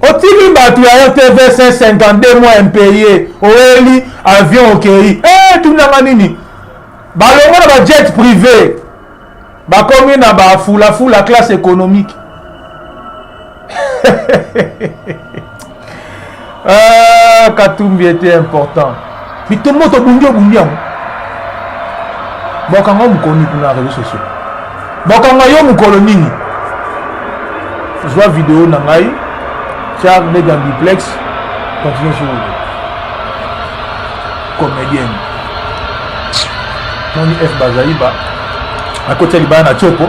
Otili batu ya RTV 152 mois impayé. Oeli avion okei. Tout n'a nini. Balongo na ba jet privé. Ba komi na ba fula classe économique. Katumbi était important. Mais tout le monde a bungi. Bon, quand on connaît pour les réseaux sociaux. Bon, quand on connaît, je vois vidéo dans l'œil. Tiens, on est dans le duplex. Continuez sur le comédienne. Moni F Bazaïba. À côté de Liban, à Tchoko.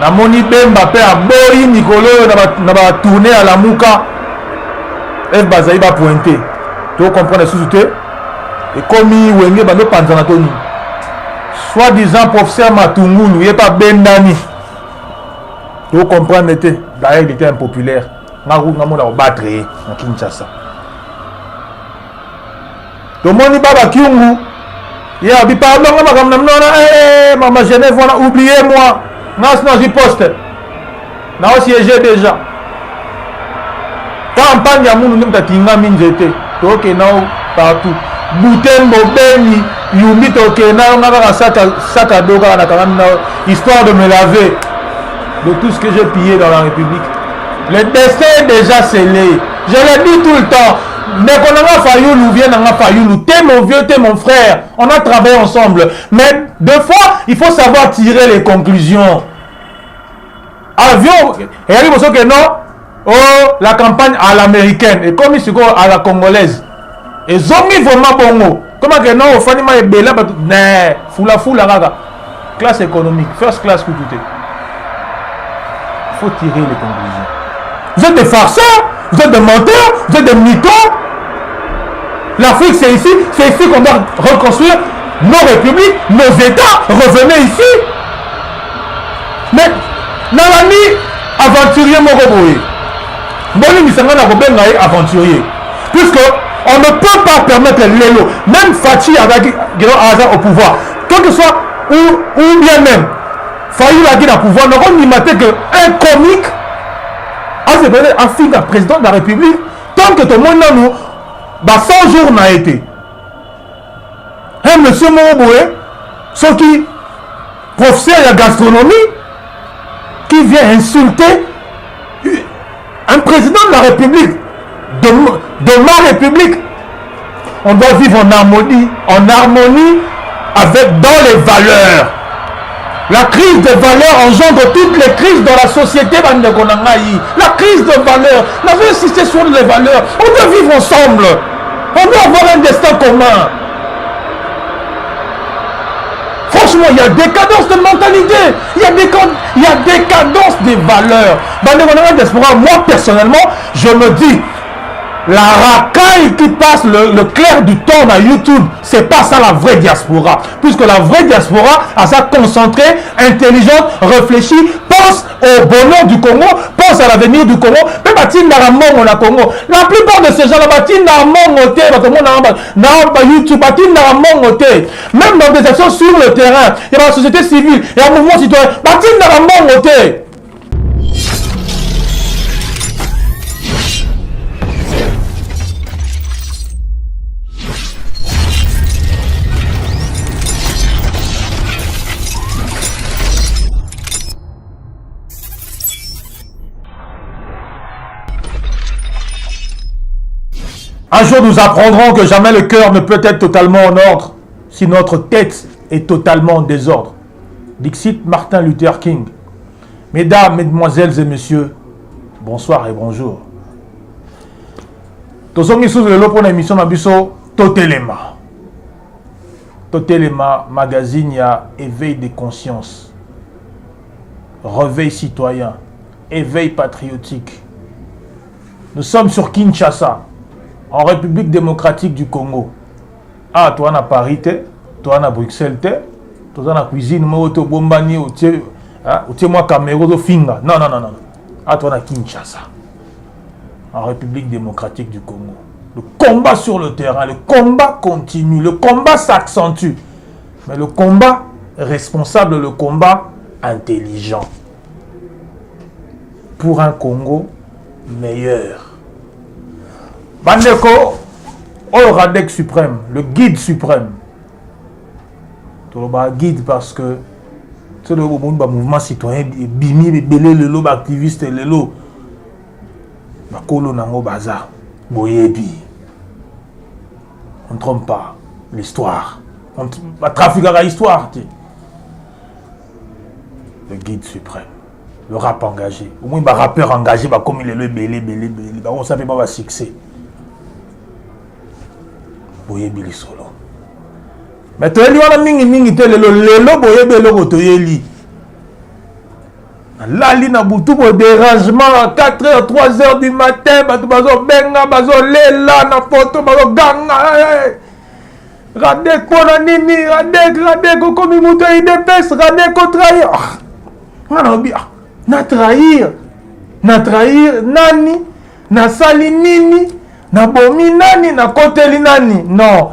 Na moni Bemba pe a Boyi Nicolo na ba tourner à la Mouka. F Bazaïba pointé. Tu comprends les sous-soutés? Et comme il y a des panzanatoni. Soi-disant professeur Matungulu, il n'y a pas Bendani. Tu comprends? D'ailleurs, il était impopulaire. Il a battu à Kinshasa. Tout le monde est Kyungu. Il y a des pardon, maman Genève, oubliez-moi. Non, je poste. Non, siégé déjà. Campagne à mon nom de Tinga Minjete. Ok, non, partout. Boutembo, Beni, Yumi, ok, non, on a sac à dos, histoire de me laver de tout ce que j'ai pillé dans la République. Le destin est déjà scellé. Je le dis tout le temps. Mais qu'on a Fayoulou, viens dans Fayoulou. T'es mon vieux, t'es mon frère. On a travaillé ensemble. Mais deux fois, il faut savoir tirer les conclusions. Avion, et il y a que non. Oh, la campagne à l'américaine. Et comme il se à la congolaise. Et Zongi vraiment bongo. Comment que non, au Fanima est belle, mais foula raga. Classe économique, first class pour tout. Il faut tirer les conclusions. Vous êtes des farceurs, vous êtes des menteurs, vous êtes des mythos. L'Afrique c'est ici qu'on doit reconstruire nos républiques, nos États. Revenez ici. Mais, Nalani, aventurier Moroboé. Boni Misangana Robenga est aventurier. Puisque on ne peut pas permettre l'élo, même Fachi avec Hazard au pouvoir, quel que soit, ou bien même, Fayou Lagui au pouvoir, nous avons imaginé qu'un comique a fini à président de la République, tant que tout le monde nous, 100 jours n'a été. Un monsieur Moroboué, ce qui, professeur de gastronomie, qui vient insulter un président de la République, de ma République. On doit vivre en harmonie avec dans les valeurs. La crise des valeurs engendre toutes les crises dans la société. La crise des valeurs. On veut insister sur les valeurs. On doit vivre ensemble. On doit avoir un destin commun. Franchement, il y a décadence de mentalité. Il y a décadence des valeurs. Moi, personnellement, je me dis, la racaille qui passe le clair du temps à YouTube, c'est pas ça la vraie diaspora. Puisque la vraie diaspora, à ça concentrée, intelligente, réfléchie, pense au bonheur du Congo, pense à l'avenir du Congo. Même à Tindaramon, au Congo. La plupart de ces gens-là, YouTube, même dans des actions sur le terrain, il y a la société civile, il y a un mouvement citoyen, Tindaramon, un jour, nous apprendrons que jamais le cœur ne peut être totalement en ordre si notre tête est totalement en désordre. Dixit Martin Luther King. Mesdames, mesdemoiselles et messieurs, bonsoir et bonjour. Tozongi sous le lot pour l'émission Nabiso Totelema. Totelema, magazine, il y a éveil des consciences, réveil citoyen, éveil patriotique. Nous sommes sur Kinshasa, en République démocratique du Congo. Ah, toi, on a Paris, toi, on a Bruxelles, toi, on a cuisine, moi, tu bombani, tu moi, Cameroun, finga. Non. Ah, toi, on a Kinshasa, en République démocratique du Congo. Le combat sur le terrain, le combat continue, le combat s'accentue. Mais le combat responsable, le combat intelligent. Pour un Congo meilleur. Bandeko, au Radek suprême, le guide suprême. Tout le guide parce que c'est le mouvement citoyen, bimi, belé, le lot, activiste, le lot. Bakolo nango baza, boyebi. On ne trompe pas l'histoire. On va trafiquer à l'histoire. Le guide suprême. Le rap engagé. Au moins, le rappeur engagé, comme il est le belé. On ne savait pas le succès. Boyebi li solo. Mais tu as dit, on a mingi te lelo boyebi lo toyeli. Là, il y a un dérangement à 4h, 3h du matin. Bato bazo benga, bazo lela, na photo, bazo ganga. Radek pona nini, Radek, comme il mouton IDPS, Radek au trahir. Na trahir, nani, na sali nini, na bomi nani, na koteli nani. Non.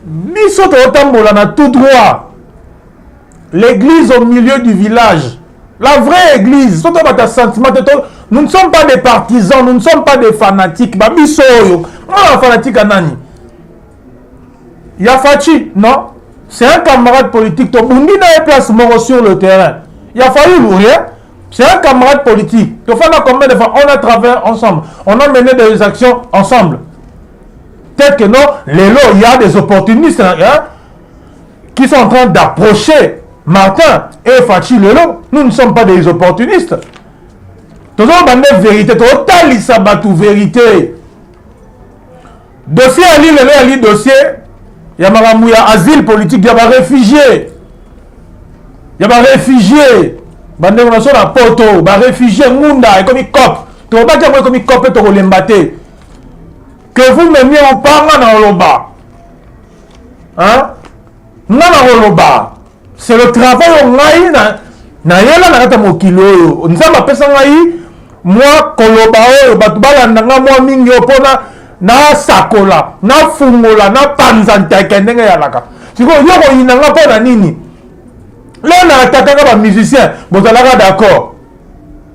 Biso to tambola na tout droit. L'église au milieu du village. La vraie église, nous ne sommes pas des partisans, nous ne sommes pas des fanatiques. Fanatique à Nani. Yafachi, non? C'est un camarade politique. Tobundi n'a place mort sur le terrain. Il a fallu l'ouvrir. C'est un camarade politique. Combien de fois on a travaillé ensemble? On a mené des actions ensemble. Peut-être que non, il y a des opportunistes qui sont en train d'approcher Martin et Fachi Lelo. Nous ne sommes pas des opportunistes. Nous avons une vérité. Nous vérité. Dossier à l'île, dossier. Il y a asile politique, il y a des réfugiés. Il y a des réfugiés. Il y a des réfugiés. Munda, comme ils copent. Tu ne vas pas dire comme ils copent et les mbatter. Que vous m'aimiez ou pas, dans le bas. Hein? Non, dans le bas. C'est le travail au Naï. Naïla n'a pas kilo. Nous avons appelé ça Naï. Moi, Kolobao, Batubala, Nanga, moi, Mingi, Opona, na Sakola, na Fungola, na Panzanta, Kendenga Yalaka. Tu vois, Yoko, il n'a pas de nini. Là, on a attaqué les musiciens. Vous allez d'accord.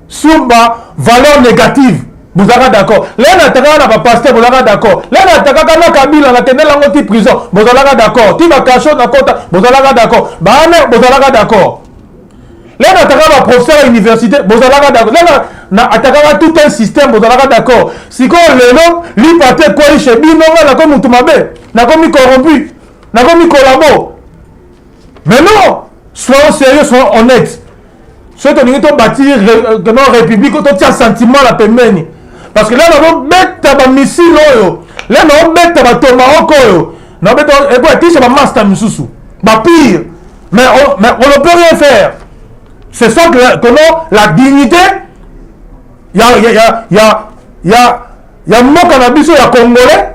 Sumba, valeur négative. Vous allez d'accord. Là, on a attaqué les pasteurs. Vous allez d'accord. Là, on a attaqué les Kabila, on a tenu la prison. Vous allez d'accord. Tu vas cacher dans côté. Vous allez d'accord. Bahane, vous allez d'accord. Là, on a attaqué les professeurs à l'université. Vous allez d'accord. Là, on a attaqué tout un système. Vous allez d'accord. Si quoi, le nom, l'hypathèque, quoi, il chez Bino, on a comme Moutoumabé. On a comme corrompu. On a comme collabo. Mais non. Soyons sérieux, soyons honnêtes. Soit on est bâtir une république, on tient sentiment la pemeni. Parce que là, on va mettre un missile, là, on va mettre un tomahawk, on va mettre un master misusu. Pire. Mais on ne peut rien faire. C'est ça que la dignité, il y a un mot cannabis, il y a Congolais,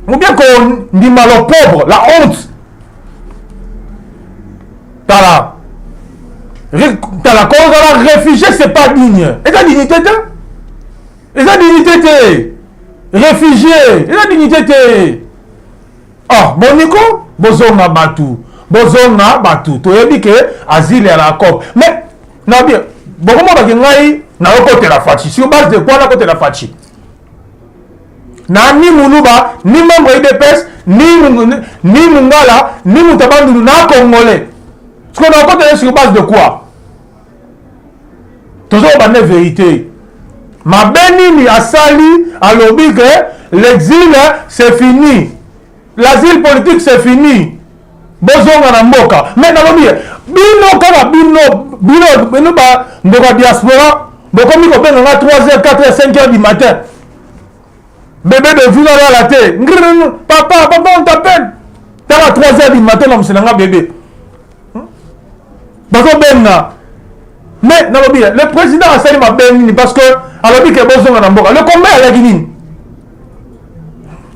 ou bien qu'on dit mal aux pauvres, la honte. T'as la cause de la réfugié, c'est pas digne. Et la dignité, et la dignité, réfugié, et la dignité, ah, bon Nico, bozonga batu, tu as dit que asile est la COP. Mais, non bien, beaucoup de gens na côté la fachi. Sur base de quoi la côté la fachi? Na ni Moulouba, ni membre IDPS, ni Mungala, ni Moutabandu, na Congolais. Ce qu'on a côté sur base de quoi? Toujours la vérité. Ma béni a sali à l'objet que l'exil c'est fini. L'asile politique c'est fini. Bozonga na mboka. Mais na lobi bino kaka bino ba mboka diaspora, bokomi ko benga 3h, 4h, 5h du matin. Bébé de vue dans la tête. Papa, on t'appelle. Dans la 3h du matin, l'homme c'est un bébé. Bazo benga. Mais le président a sali ma benni parce que alors dit que bozonga na mboka. Le combat est la Guinée.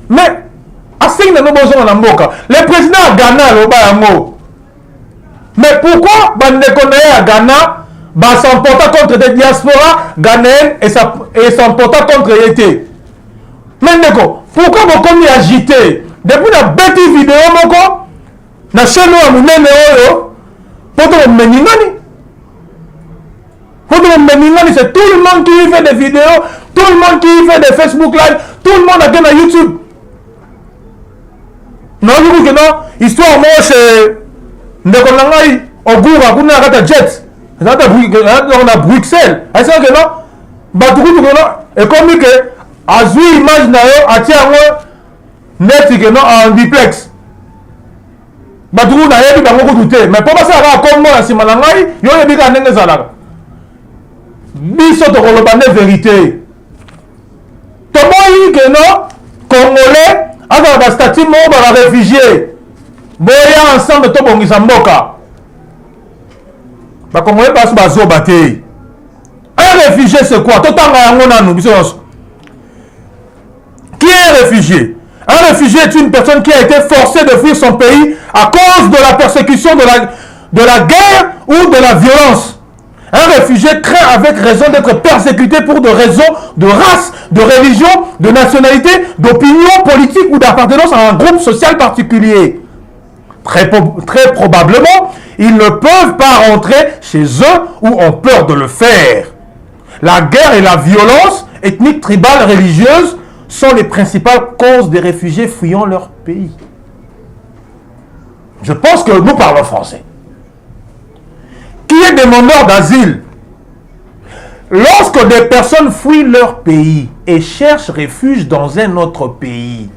Mais le président a Ghana le mais pourquoi à Ghana s'emporta contre des diasporas ghanéennes et s'emporta contre l'été? Mais pourquoi vous comme agité depuis la bête vidéo na chaîne à Mounene c'est tout le monde qui fait des vidéos, tout tout le monde qui fait des Facebook Live, tout le monde a gagné YouTube. Non, je dis que non, histoire moi chez Ndekonangai, au goût, à Kuna, à Jet, on a Bruxelles. Est-ce que non? Batuku, et comme que, à jouer image, à tiens, net, que non, en duplex. Batuku, n'a pas eu beaucoup douter. Mais pour ça, comme moi, si Malangai, il y a des gens qui sont biso de vérité. Comment que non, Congolais, avec un statut mort dans la réfugié, boya ensemble tout bon qui s'emboca. Bah Congolais passe bazo bataille. Un réfugié c'est quoi? Tout temps qui est un réfugié? Un réfugié est une personne qui a été forcée de fuir son pays à cause de la persécution, de la guerre ou de la violence. Un réfugié craint avec raison d'être persécuté pour des raisons de race, de religion, de nationalité, d'opinion politique ou d'appartenance à un groupe social particulier. Très probablement, ils ne peuvent pas rentrer chez eux ou ont peur de le faire. La guerre et la violence ethnique, tribale, religieuse sont les principales causes des réfugiés fuyant leur pays. Je pense que nous parlons français. Qui est demandeur d'asile? Lorsque des personnes fuient leur pays et cherchent refuge dans un autre pays,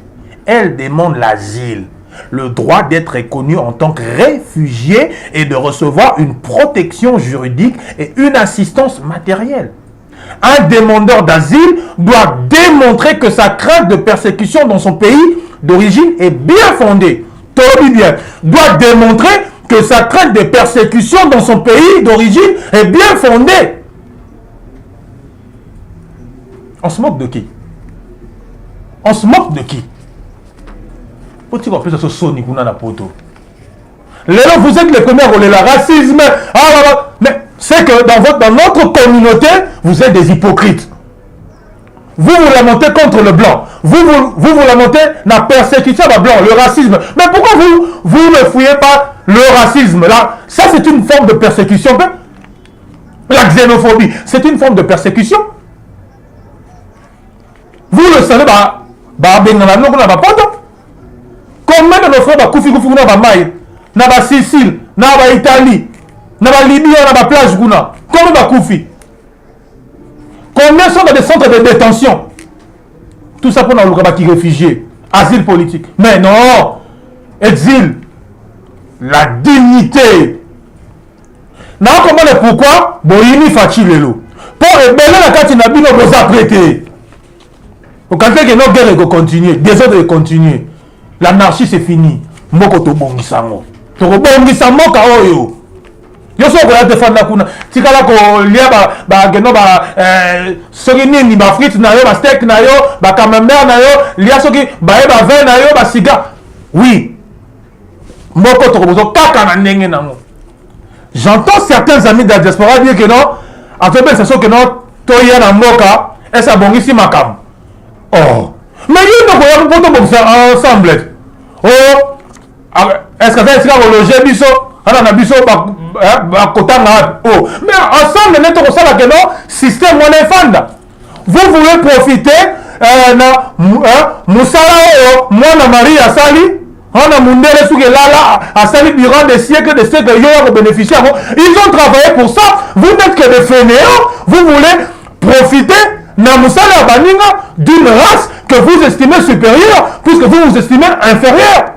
elles demandent l'asile, le droit d'être reconnu en tant que réfugié et de recevoir une protection juridique et une assistance matérielle. Un demandeur d'asile doit démontrer que sa crainte de persécution dans son pays d'origine est bien fondée. Tout bien. Doit démontrer que sa crainte de persécution dans son pays d'origine est bien fondée. On se moque de qui? On se moque de qui? Faut-il qu'on puisse se sonner pour la poto? Là, vous êtes les premiers à rouler le racisme. Mais c'est que dans notre communauté, vous êtes des hypocrites. Vous lamentez contre le blanc. Vous lamentez la persécution des blancs, le racisme. Mais pourquoi vous ne fouillez pas le racisme là? Ça, c'est une forme de persécution. La xénophobie, c'est une forme de persécution. Vous le savez, combien de nos frères Koufi na Maï, na Sicile, na Italie, na Libye, na plage Guna, combien de Koufi? Combien sont dans des centres de détention? Tout ça pour nous qui réfugiés, asile politique. Mais non, exil, la dignité. Non, comment et pourquoi? Boyini Fachi Lelo. Pour rebeller la carte Nabino vous apprêter. Au cas que nos guerres vont continuer, des autres vont continuer. L'anarchie c'est fini. Moko to bongisango. To bongisango kaoyo. Yo so ko ya défendre la kuna. Tikala ko lia ba geno ba soki nini ba frites na yo, ba steak na yo, ba camembert na yo, lia soki ba e ba vin na yo, ba cigare. Oui. Moko to ko kaka na ndenge nango. J'entends certains amis de la diaspora dire que non, à tout cas, c'est sûr que non, toi y a un moka, et ça bon ici macam. Oh, mais il ne peut pas tout ça ensemble. Oh, est-ce que c'est le loger biso, on a biso ba kotanga. Oh, mais ensemble, nous avons ça que non, système on est fan. Vous voulez profiter na musala moi na Marie Asali. On a Mundele Sougelala, à Sali durant des siècles, ils ont bénéficié. Ils ont travaillé pour ça. Vous n'êtes que des fainéants. Vous voulez profiter d'une race que vous estimez supérieure, puisque vous vous estimez inférieur.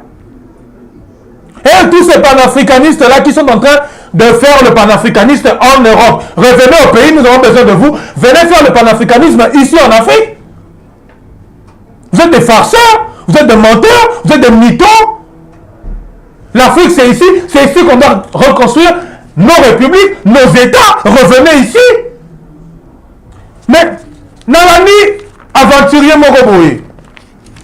Et tous ces panafricanistes-là qui sont en train de faire le panafricanisme en Europe, revenez au pays, nous avons besoin de vous. Venez faire le panafricanisme ici en Afrique. Vous êtes des farceurs. Vous êtes des menteurs, vous êtes des mythos. L'Afrique, c'est ici qu'on doit reconstruire nos républiques, nos États. Revenez ici. Mais, Nalani, aventurier Moroboé.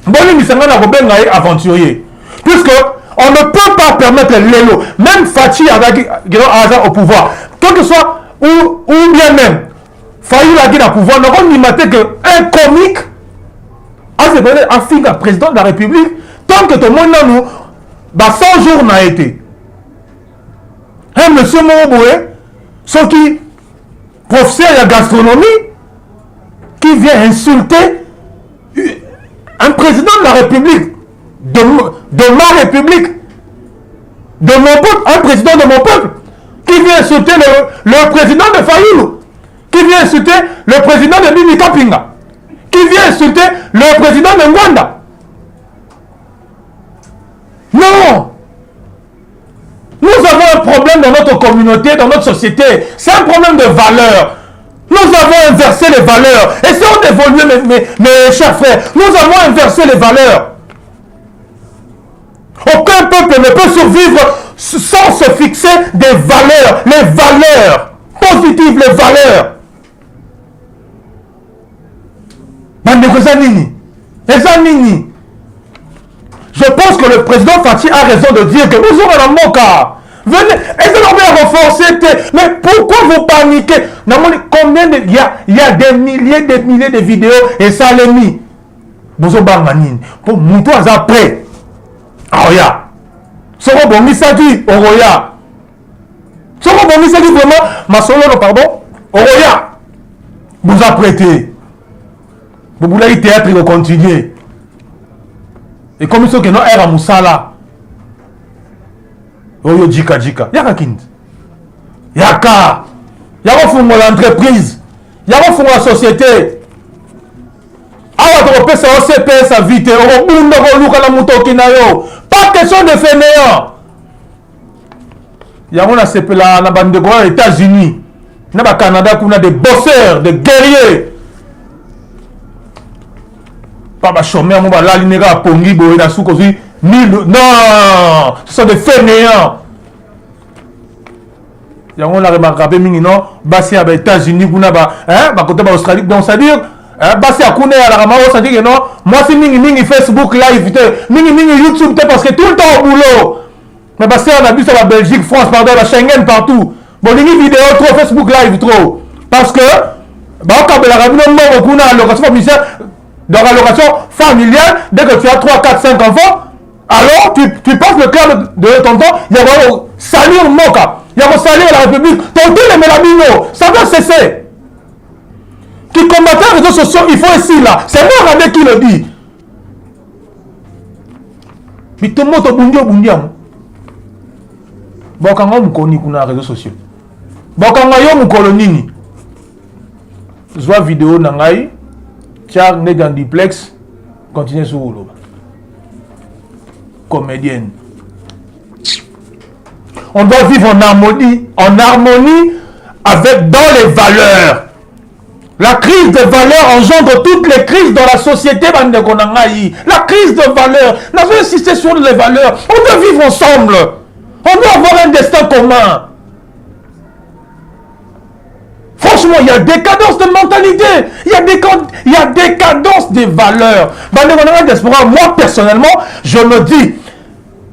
Boni Misanga Nagobengaï, aventurier. Puisque on ne peut pas permettre l'élo, même Fachi au pouvoir, quel que soit, ou bien même, Faïl Agui au pouvoir, nous n'avons maté qu'un comique. Afrique, président de la République, tant que tout le monde nous, 100 jours n'a été. Un monsieur Moroboué, ce qui professeur de la gastronomie, qui qui vient insulter un président de la République, de ma République, de mon peuple, un président de mon peuple, qui vient insulter le président de Fayoulou, qui vient insulter le président de Bibi Kapinga, qui vient insulter le président de Ngwanda. Non! Nous avons un problème dans notre communauté, dans notre société. C'est un problème de valeur. Nous avons inversé les valeurs. Essayons d'évoluer, mes chers frères. Nous avons inversé les valeurs. Aucun peuple ne peut survivre sans se fixer des valeurs. Les valeurs positives, les valeurs. Je pense que le président Fati a raison de dire que nous aurons un moka. Venez, essayez de renforcer. Mais pourquoi vous paniquez? Combien il y a des milliers de vidéos et ça les mis. Vous avez pour mon toit après. Aoya. Soro bongi sadi Oroya. Soro bongi sadi vraiment ma solo pardon. Oroya. Vous apprêtez. Vous voulez théâtre et continuer. Et comme ça que non era musala. Oyo jika. Yaka kind. Yaka. Yaka fungo l'entreprise. Yaka fungo la société. Awa tropé sa OCP sa vite. Oro bundo ko luka la mutoki na yo. Pas question de fainéant. Yango na sepela na bande ko aux États-Unis. Na ba Canada kuna des bosseurs, des guerriers. Pas chômeur, on va la ligne à Pongi, Boé, sous cause non, ce sont des fainéants. Il y a un remarquable non, basé aux États-Unis, côté Australie, donc c'est-à-dire, basé à Kouné à la Rama, c'est-à-dire que non, moi c'est mingi Facebook live, mingi YouTube, parce que tout le temps au boulot. Mais basé on a vu sur la Belgique, France, pardon, la Schengen partout. Bon, mingi vidéo trop, Facebook live trop, parce que, bah, quand la Rama, on a l'allocation familiale. Dans la location familiale, dès que tu as 3, 4, 5 enfants, alors tu passes le cœur de ton temps, il y a un salir Moka, il y a un salir la République, ton tous les mélamino, ça doit cesser. Qui combattent les réseaux sociaux, il faut ici là, c'est moi Radé qui le dit. Mais tout le monde est bundi. Bon, quand on connaît les réseaux sociaux, bon, quand on connaît je vois vidéo nangai. Tiens, né dans duplex, continuez sur l'eau. Comédienne. On doit vivre en harmonie avec dans les valeurs. La crise de valeurs engendre toutes les crises dans la société. La crise de valeurs. Nous avons insisté sur les valeurs. On doit vivre ensemble. On doit avoir un destin commun. Franchement, il y a décadence de mentalité, il y a décadence des valeurs. Moi, personnellement, je me dis,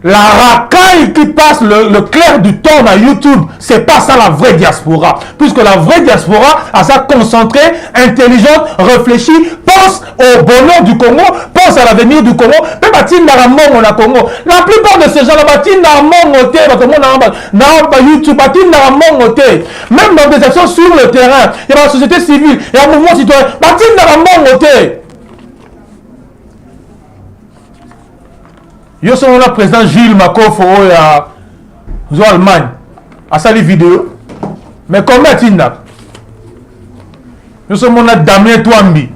la racaille qui passe le clair du temps à YouTube, c'est pas ça la vraie diaspora. Puisque la vraie diaspora, à ça concentrée, intelligente, réfléchie, pense au bonheur du Congo, pense à l'avenir du Congo, même à Tindaramon au Congo. La plupart de ces gens-là, YouTube, même dans des actions sur le terrain, il y a la société civile, il y a un mouvement citoyen, yo sommes le président Gilles Makoffo à Allemagne à sa vidéo mais combien tinda yo sommes le Damien Touambi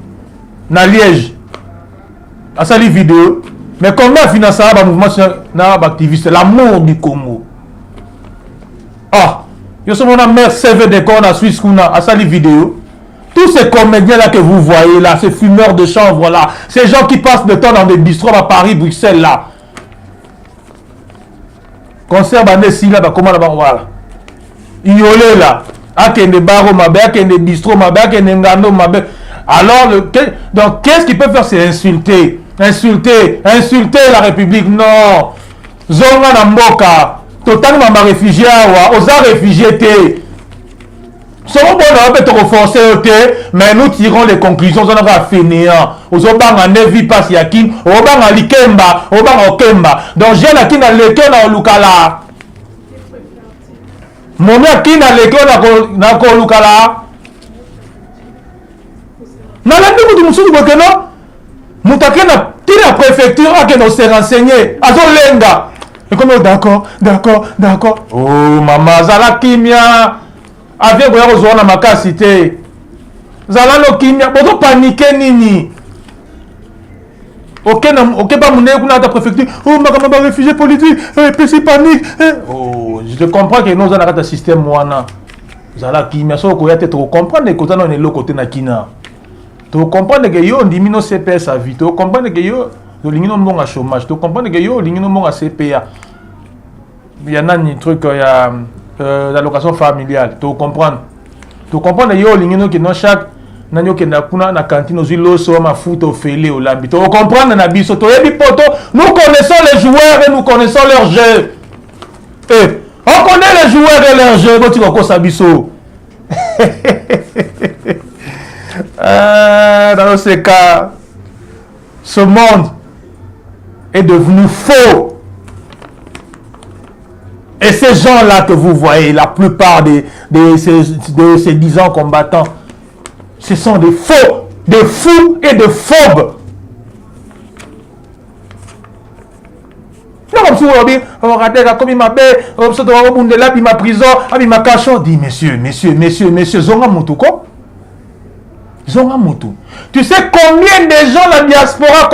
na Liège à sa vidéo mais combien finance le mouvement na activiste l'amour du Congo yo sommes le maire CV de Corne à Suisse à sa vidéo. Tous ces comédiens là que vous voyez là, ces fumeurs de chanvre là, ces gens qui passent le temps dans des bistrots à Paris, Bruxelles là. Concert bandé si là, comment là-bas, voilà. Iolé là, akende baro mabe, akende bistro mabe, akende ngando mabe. Alors, donc qu'est-ce qu'ils peuvent faire? C'est insulter. Insulter la République. Non. Zonga na mboka. Totalement ma réfugié, osa réfugié te. Sommes bon, on peut te renforcer, mais nous tirons les conclusions. On va finir. Aux obanga nevi passe yakin, obanga likemba, obanga okemba. Donc j'ai la kina leke na olukala. Mon mère kina leke na olukala. nalandi mutu mosusu boke no moto ake na tina préfecture akende se renseigner azolenga ekomi d'accord oh mama azala kimia avie koya kozwa na makasi te zala no kimia bozopanike nini ok pas mon kuna ta préfecture oh makambo réfugié politique PC panique oh je te comprends que nous on a un système wana zala kimia so ko ya te to comprendre que tana ne lo côté na kina to comprendre que yo ndimi no CPS à vie to comprendre que yo lingino mbonga chômage to comprendre que yo lingino mbonga CPA il y a un truc il y a l'allocation familiale to comprendre yo lingino que non chaque nanyo ke na kuna na cantine aux loso mafuta ofele olambi to comprendre na biso to yebi poto nous connaissons les joueurs et nous connaissons leurs jeux on connaît les joueurs et leurs jeux boti ko sa biso dans ce cas ce monde est devenu faux et ces gens-là que vous voyez la plupart de ces 10 ans combattants ce sont des faux, des fous et des phobes. Non, comme si vous avez comme il m'a fait, ma prison, ma cachot. Dis, messieurs, Zonga Moutouko. Zonga Moutou. Tu sais combien de gens la diaspora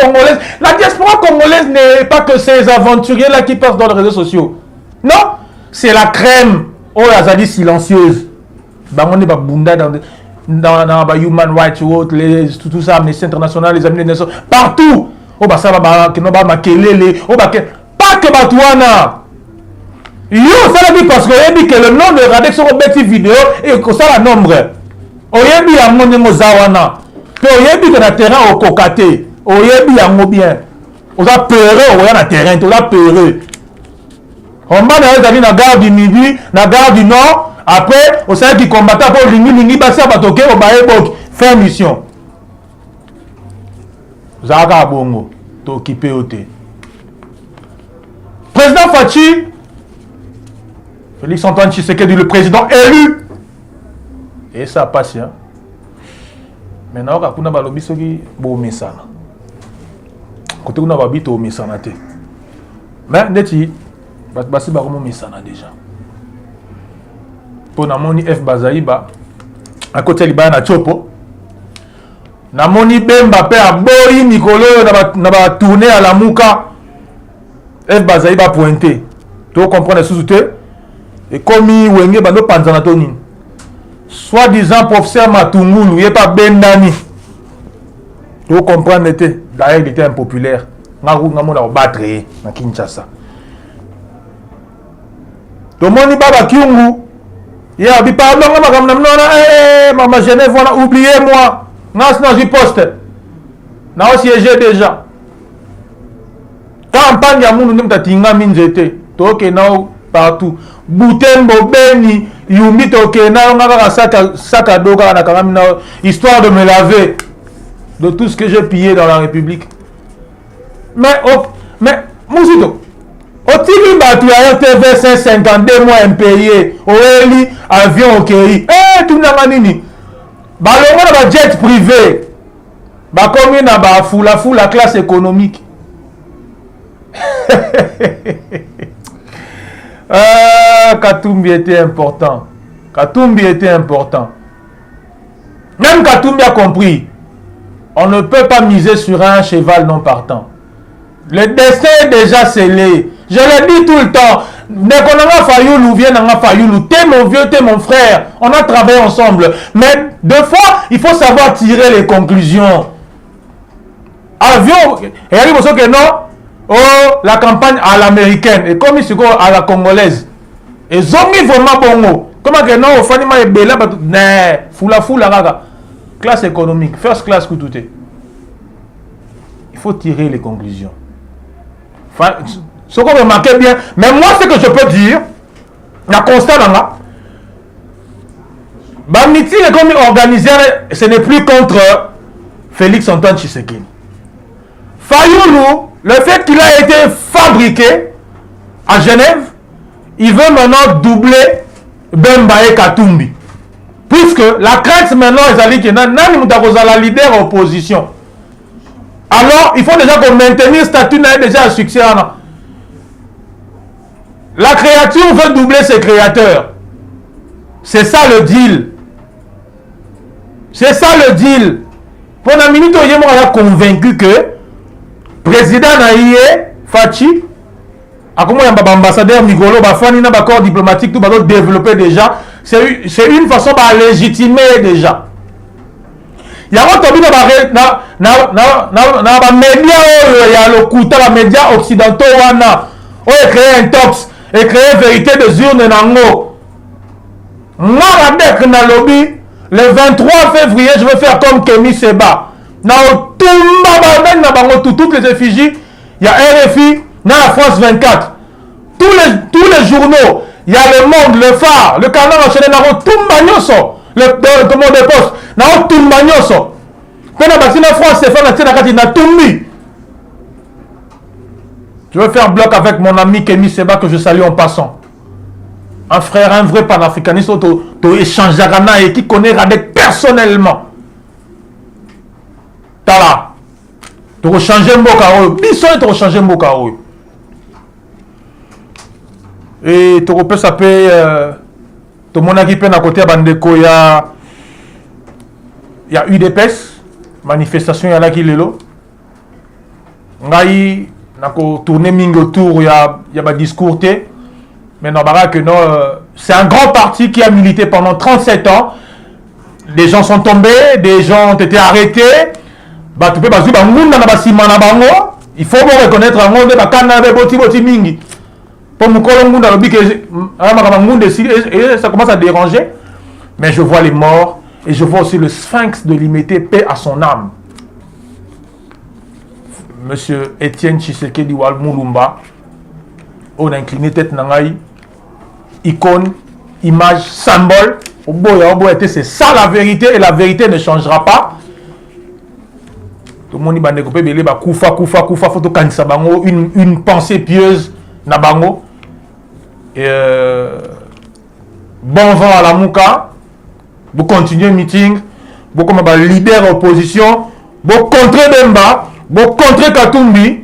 congolaise n'est pas que ces aventuriers-là qui passent dans les réseaux sociaux. Non, c'est la crème. Oh, la zadi silencieuse. On est pas bunda dans la Human Rights Watch, tout ça, Amnesty International, les Amis des Nations, partout. Oh, bah ça va, que non, bah, makelele, oh, bah, pas que Batouana. Yo, ça veut dire parce que dit que le nom de Radek sur une vidéo et que ça la nombre. Oyebi a mon nom Zawana. Puis oyebi que na terrain au kokate. Oyebi a mon bien. On a peuré, on a terrain, on a peuré. On va dans la gare du Midi, la gare du Nord. Après, on sait qu'ils combattent pour Lingi, Bassi, Batoke, au Baébok. Fin mission. Zaka Bongo, t'occupé au thé. Président Fachi, Félix Antoine Tshisekedi, le président élu. Et ça passe, hein. Maintenant, on a balobi soki bo mesana. Côté on a babi to mesana te. Mais neti, basi ba komo mesana déjà. Pour namoni F Bazaïba à côté libana na chopo namoni Bemba pe aboyi Nikolo na ba tourner à la muka F Bazaïba pointé to comprendre sous-te et comme wenge bando panzana toni soi-disant professeur Matungulu yé pas bendani to comprendre te d'ailleurs il était impopulaire ngamona battre na Kinshasa to moni baba Kyungu. Yeah, pardon, maman Genève, voilà, oubliez-moi. Non, je poste. Non, siégé déjà. Campagne à mon nom de Tinga Minjete. Toke now partout. Boutembo, Beni, Yumi Toke now, on a sac à dos, histoire de me laver de tout ce que j'ai pillé dans la République. Mais, Mousito. Otili batu ya TV 552 mois impayé. Oeli avion okei. Tout n'a nini. Balongo na ba jet privé. Ba komi na ba fula classe économique. Katumbi était important. Même Katumbi a compris. On ne peut pas miser sur un cheval non partant. Le destin est déjà scellé. Je le dis tout le temps. Nekonanga Fayoulou vient Nanga Fayoulou. T'es mon vieux, t'es mon frère. On a travaillé ensemble. Mais deux fois, il faut savoir tirer les conclusions. Avion, et il faut que non. Oh, la campagne à l'américaine. Et comme ici, à la congolaise. Et zongi vraiment bongo. Comment que non, au fanima est bella, fula raga. Classe économique, first class que tout est. Il faut tirer les conclusions. Ce qu'on remarquait bien, mais moi ce que je peux dire, la constat là, Bamiti est comme organisé, ce n'est plus contre Félix Antoine Tshisekedi. Fayoulou, le fait qu'il a été fabriqué à Genève, il veut maintenant doubler Bemba et Katumbi. Puisque la crainte maintenant est allée que Nani Moutakoza la leader opposition. Alors, il faut déjà qu'on maintienne le statut déjà à succès. La créature veut doubler ses créateurs. C'est ça le deal. C'est ça le deal. Pour la minute, on est convaincu que le président Naïe, Fachi, a comment ambassadeur Migolo, Bafani, n'a pas accord diplomatique, tout va développer déjà. C'est une façon de légitimer déjà. Il y a un média, il y a le coup de médias occidentaux, on a créé un tox, et créé vérité des urnes nango. Moi, le 23 février, je vais faire comme Kémy Seba. Toutes les effigies, il y a RFI, dans la France 24. Tous les journaux, il y a Le Monde, Le Phare, le Canard enchaîné, le Monde de Poste, je vais faire bloc avec mon ami Kémy Seba que je salue en passant. Un frère, un vrai panafricaniste, tu échanges et qui connaît Radek personnellement. Tala. Tu vas changer Mbokaro. Bisson, tu vas changer Mbokaro. Et tu peux s'appeler. Tout le monde qui peine à côté de Bandeko, il y a UDPS, manifestation, il y a là qui est là. Ngai, nako tourner ming autour, il y a un discours. Mais non, c'est un grand parti qui a milité pendant 37 ans. Des gens sont tombés, des gens ont été arrêtés. Il faut reconnaître un monde mingi. Ça commence à déranger. Mais je vois les morts et je vois aussi le sphinx de l'imité, paix à son âme. Monsieur Étienne Tshisekedi Moulumba, on a incliné tête nangai, icône, image, symbole. C'est ça la vérité et la vérité ne changera pas. Tout le monde dit une pensée pieuse na bango. Et bon vent à la Mouka. Vous continuez le meeting. Vous comme leader opposition. Vous contrer Bemba. Vous contrer Katumbi.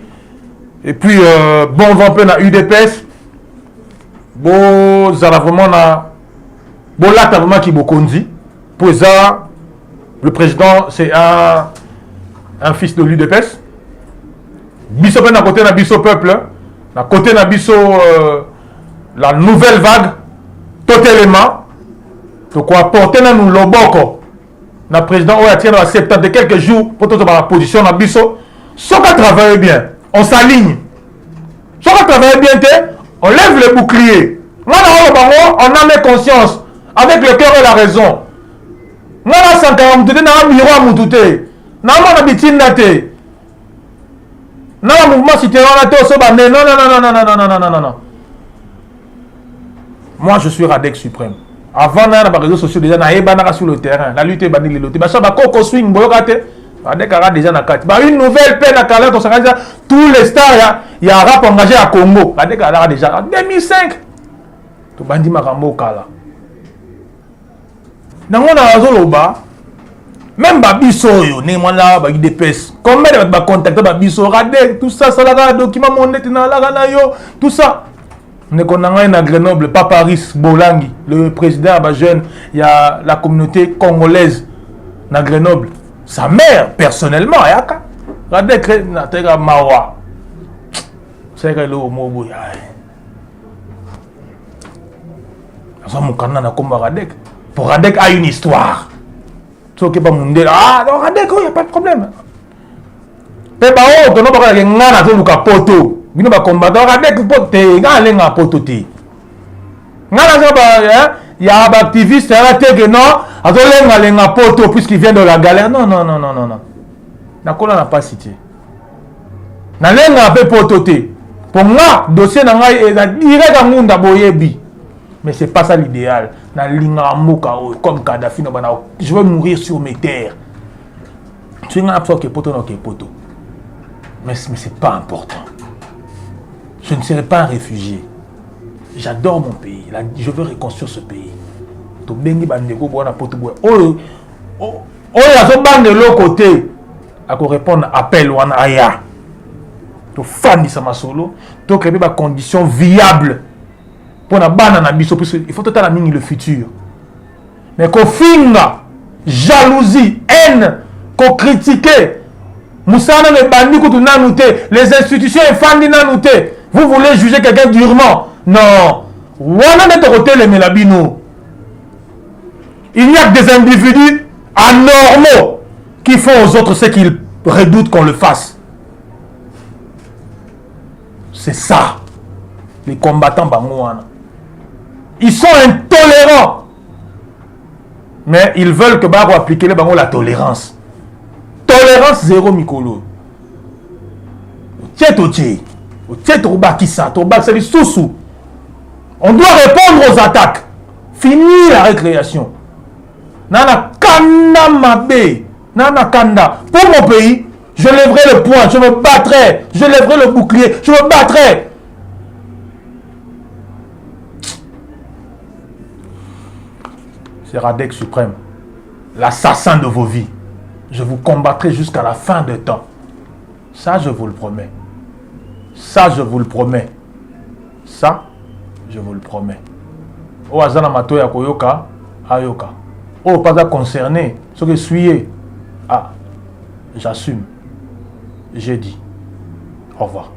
Et puis bon vent peu na UDPS. Vous avez vraiment na. Vous là vraiment qui vous conduit. Pour ça, le président c'est un fils de l'UDPS. Bisso à côté na bisso peuple. À côté na bisso la nouvelle vague totalement. Donc on apporter na nous loboko. Na président on attend à 70 quelques jours pour toute la position na bisso. Soit qu'on travaille bien, on s'aligne. Soit qu'on travaille bien, on lève le bouclier. On a mes conscience avec le cœur et la raison. On a 140 na miroir mutute. Na on habitine na te. Non, le mouvement citoyen, non. Moi, je suis Radek suprême. Avant, on a les réseaux sociaux déjà, sur le terrain. La lutte est bannie, les lotés. Swing, Radek a déjà na carte. Une nouvelle peine à Calais, tous les stars, il y a un rap engagé à Congo. Radek a déjà en 2005. Tu bandi makambo kala. Dans mon azoloba. Même Babiso, UDPS. Combien de gens contacter Babiso, Radek, tout ça, ça là, document monnaie, tout ça. On est à Grenoble, pas Paris, Bolangi, le président jeune, il y a la communauté congolaise à Grenoble. Sa mère, personnellement, Radek, c'est Mawa. C'est que le mot, Radek. Pour Radek a une histoire. Ah, non, il n'y a pas de problème. Il y a un activiste puisqu'il vient de la galère. Non. On n'a pas cité. Pour moi, dossier mais ce n'est pas ça l'idéal. Comme Kadhafi, je veux mourir sur mes terres. Tu n'as pas que poto, mais ce n'est pas important. Je ne serai pas un réfugié. J'adore mon pays. Je veux reconstruire ce pays. to bengi bandeko bona poto boy oyo azo bande l'autre côté à répondre appel wana aya to fandisa masolo to créer ba conditions viables pour na bana na biso parce il faut totala mingi le futur mais ko finga jalousie haine ko critiquer musana le bandi ko tunanouté les institutions fandi nanouté vous voulez juger quelqu'un durement non wana de côté les melabino il n'y a que des individus anormaux qui font aux autres ce qu'ils redoutent qu'on le fasse. C'est ça, les combattants bangouana. Ils sont intolérants. Mais ils veulent que Baro applique les bangou la tolérance. Tolérance zéro Mikolo. On doit répondre aux attaques. Fini la récréation. Nana kanda mabe, nana kanda. Pour mon pays, je lèverai le poing, je me battrai, je lèverai le bouclier, je me battrai. C'est Radek suprême, l'assassin de vos vies. Je vous combattrai jusqu'à la fin de temps. Ça, je vous le promets. Ça, je vous le promets. Ça, je vous le promets. O azana mato ya koyoka, ayoka. Oh, pas à concerner, ce que suis. Ah, j'assume. J'ai dit. Au revoir.